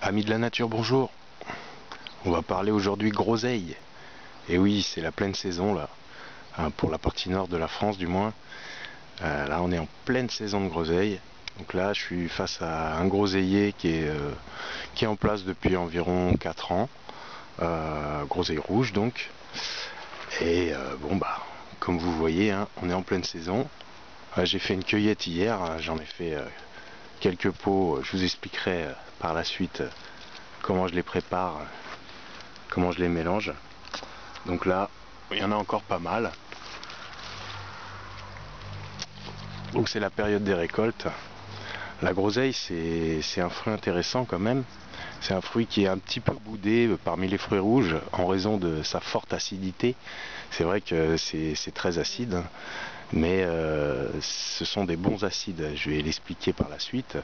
Amis de la nature, bonjour. On va parler aujourd'hui groseille. Et oui, c'est la pleine saison là, pour la partie nord de la France du moins. Là, on est en pleine saison de groseille. Donc là, je suis face à un groseillier qui est en place depuis environ 4 ans. Groseille rouge donc. Et bon bah, comme vous voyez, hein, on est en pleine saison. J'ai fait une cueillette hier, j'en ai fait quelques pots. Je vous expliquerai par la suite comment je les prépare, comment je les mélange. Donc là, il y en a encore pas mal. Donc c'est la période des récoltes. La groseille, c'est un fruit intéressant quand même. C'est un fruit qui est un petit peu boudé parmi les fruits rouges en raison de sa forte acidité. C'est vrai que c'est très acide, hein, mais ce sont des bons acides. Je vais l'expliquer par la suite.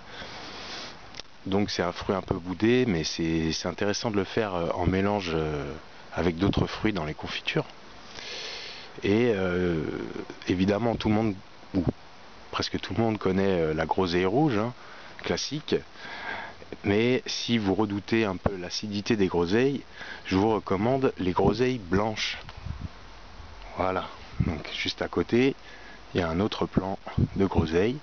Donc c'est un fruit un peu boudé, mais c'est intéressant de le faire en mélange avec d'autres fruits dans les confitures. Et évidemment, tout le monde, ou presque tout le monde, connaît la groseille rouge, hein, classique. Mais si vous redoutez un peu l'acidité des groseilles, je vous recommande les groseilles blanches. Voilà, donc juste à côté, il y a un autre plant de groseille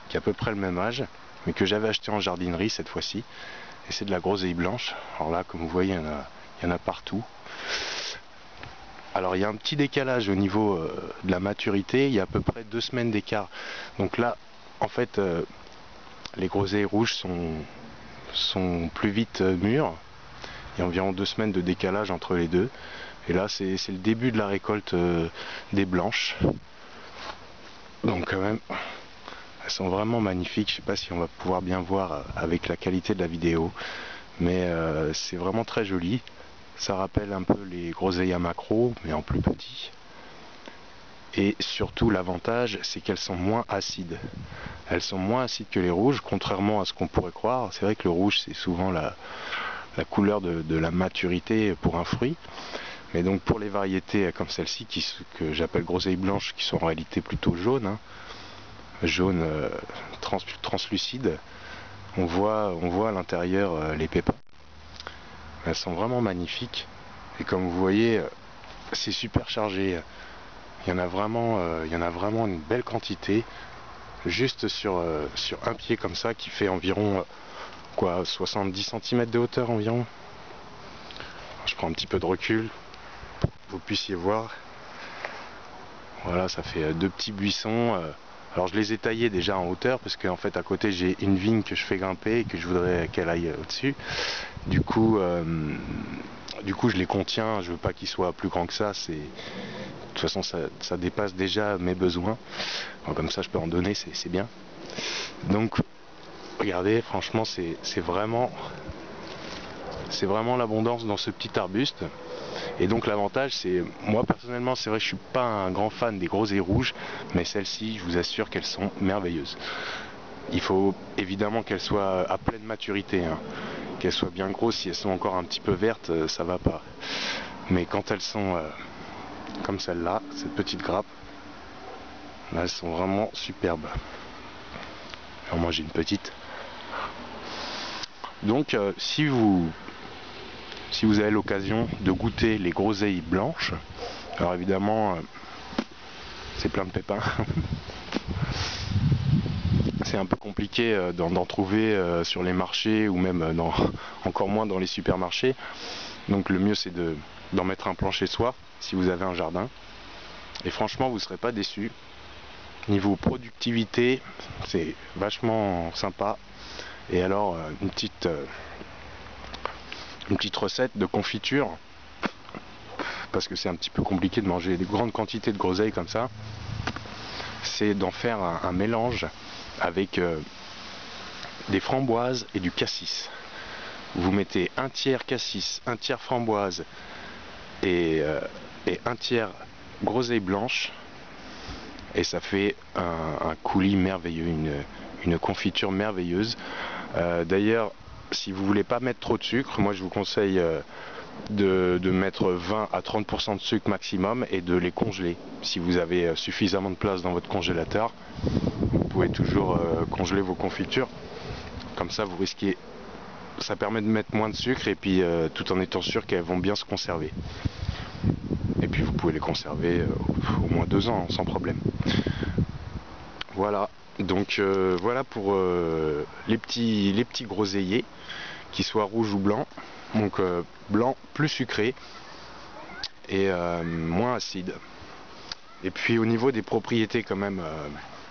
qui a à peu près le même âge, mais que j'avais acheté en jardinerie cette fois-ci. Et c'est de la groseille blanche. Alors là, comme vous voyez, il y en a partout. Alors il y a un petit décalage au niveau de la maturité, il y a à peu près 2 semaines d'écart. Donc là, en fait, les groseilles rouges sont plus vite mûres. Il y a environ 2 semaines de décalage entre les deux. Et là, c'est le début de la récolte des blanches. Donc quand même, elles sont vraiment magnifiques. Je ne sais pas si on va pouvoir bien voir avec la qualité de la vidéo, mais c'est vraiment très joli. Ça rappelle un peu les groseilles à maquereau, mais en plus petit. Et surtout, l'avantage, c'est qu'elles sont moins acides. Elles sont moins acides que les rouges, contrairement à ce qu'on pourrait croire. C'est vrai que le rouge, c'est souvent la couleur de la maturité pour un fruit. Mais donc pour les variétés comme celle-ci, que j'appelle groseilles blanches, qui sont en réalité plutôt jaunes, hein, jaune translucide, on voit à l'intérieur les pépins. Elles sont vraiment magnifiques. Et comme vous voyez, c'est super chargé. Il y en a vraiment une belle quantité, juste sur un pied comme ça, qui fait environ 70 cm de hauteur environ. Je prends un petit peu de recul pour que vous puissiez voir. Voilà, ça fait 2 petits buissons. Alors je les ai taillés déjà en hauteur parce qu'en fait à côté j'ai une vigne que je fais grimper et que je voudrais qu'elle aille au-dessus. Du coup je les contiens, je veux pas qu'ils soient plus grands que ça. De toute façon ça dépasse déjà mes besoins. Alors, comme ça je peux en donner, c'est bien. Donc regardez, franchement c'est vraiment l'abondance dans ce petit arbuste. Et donc l'avantage, c'est, moi personnellement, c'est vrai que je suis pas un grand fan des groseilles rouges, mais celles-ci, je vous assure qu'elles sont merveilleuses. Il faut évidemment qu'elles soient à pleine maturité, hein. Qu'elles soient bien grosses. Si elles sont encore un petit peu vertes, ça va pas. Mais quand elles sont comme celle-là, cette petite grappe, là, elles sont vraiment superbes. Alors moi j'ai une petite. Donc si vous avez l'occasion de goûter les groseilles blanches, alors évidemment c'est plein de pépins. C'est un peu compliqué d'en trouver sur les marchés ou même encore moins dans les supermarchés. Donc le mieux c'est d'en mettre un plant chez soi si vous avez un jardin. Et franchement vous ne serez pas déçus. Niveau productivité, c'est vachement sympa. Et alors une petite recette de confiture, parce que c'est un petit peu compliqué de manger des grandes quantités de groseilles comme ça, c'est d'en faire un mélange avec des framboises et du cassis. Vous mettez un tiers cassis, un tiers framboise et un tiers groseille blanche, et ça fait un coulis merveilleux, une confiture merveilleuse. D'ailleurs, si vous voulez pas mettre trop de sucre, moi je vous conseille de mettre 20 à 30% de sucre maximum et de les congeler. Si vous avez suffisamment de place dans votre congélateur, vous pouvez toujours congeler vos confitures. Comme ça vous risquez ça permet de mettre moins de sucre et puis tout en étant sûr qu'elles vont bien se conserver. Et puis vous pouvez les conserver au moins 2 ans sans problème. Voilà, donc voilà pour les petits groseilliers, qu'ils soient rouges ou blancs. Donc blanc plus sucré et moins acide. Et puis au niveau des propriétés quand même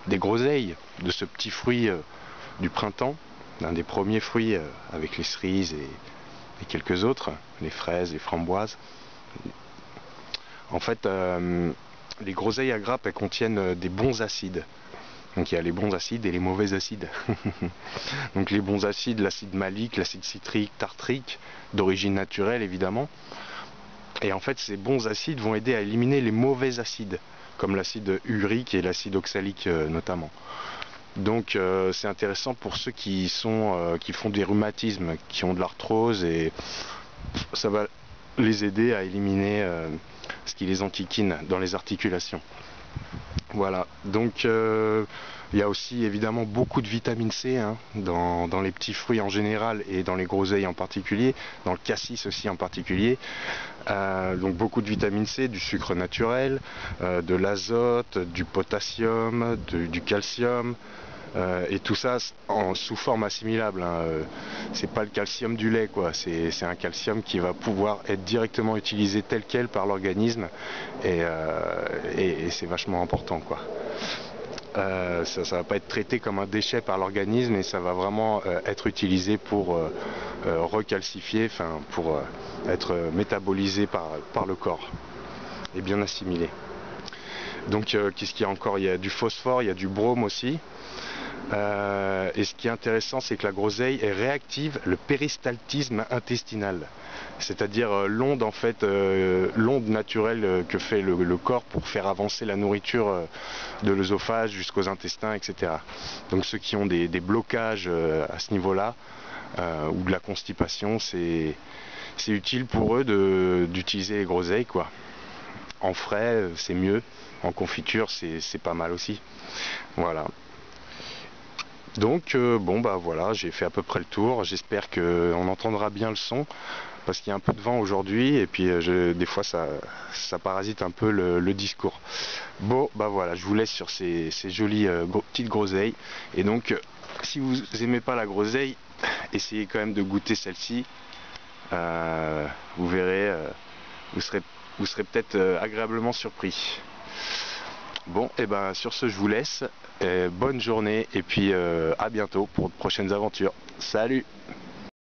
des groseilles, de ce petit fruit du printemps, l'un des premiers fruits avec les cerises et quelques autres, les fraises, les framboises. En fait, les groseilles à grappes, elles contiennent des bons acides. Donc il y a les bons acides et les mauvais acides. Donc les bons acides, l'acide malique, l'acide citrique, tartrique, d'origine naturelle évidemment. Et en fait ces bons acides vont aider à éliminer les mauvais acides, comme l'acide urique et l'acide oxalique notamment. Donc c'est intéressant pour ceux qui font des rhumatismes, qui ont de l'arthrose, et ça va les aider à éliminer ce qui les enquiquine dans les articulations. Voilà, donc il y a aussi évidemment beaucoup de vitamine C dans les petits fruits en général et dans les groseilles en particulier, dans le cassis aussi en particulier. Donc beaucoup de vitamine C, du sucre naturel, de l'azote, du potassium, du calcium. Et tout ça sous forme assimilable. C'est pas le calcium du lait, quoi. C'est un calcium qui va pouvoir être directement utilisé tel quel par l'organisme, et c'est vachement important, quoi. Ça va pas être traité comme un déchet par l'organisme, et ça va vraiment être utilisé pour recalcifier, enfin pour être métabolisé par le corps et bien assimilé. Donc qu'est-ce qu'il y a encore? Il y a du phosphore, il y a du brome aussi. Et ce qui est intéressant, c'est que la groseille est réactive le péristaltisme intestinal, c'est-à-dire l'onde en fait, l'onde naturelle que fait le corps pour faire avancer la nourriture de l'œsophage jusqu'aux intestins, etc. Donc ceux qui ont des blocages à ce niveau-là, ou de la constipation, c'est utile pour eux d'utiliser les groseilles, quoi. En frais, c'est mieux. En confiture, c'est pas mal aussi. Voilà. Donc bon bah voilà, j'ai fait à peu près le tour. J'espère qu'on entendra bien le son, parce qu'il y a un peu de vent aujourd'hui, et puis des fois ça parasite un peu le discours. Bon bah voilà, je vous laisse sur ces jolies petites groseilles. Et donc si vous aimez pas la groseille, essayez quand même de goûter celle-ci. Vous verrez, vous serez peut-être agréablement surpris. Bon, et ben sur ce je vous laisse, bonne journée, et puis à bientôt pour de prochaines aventures. Salut!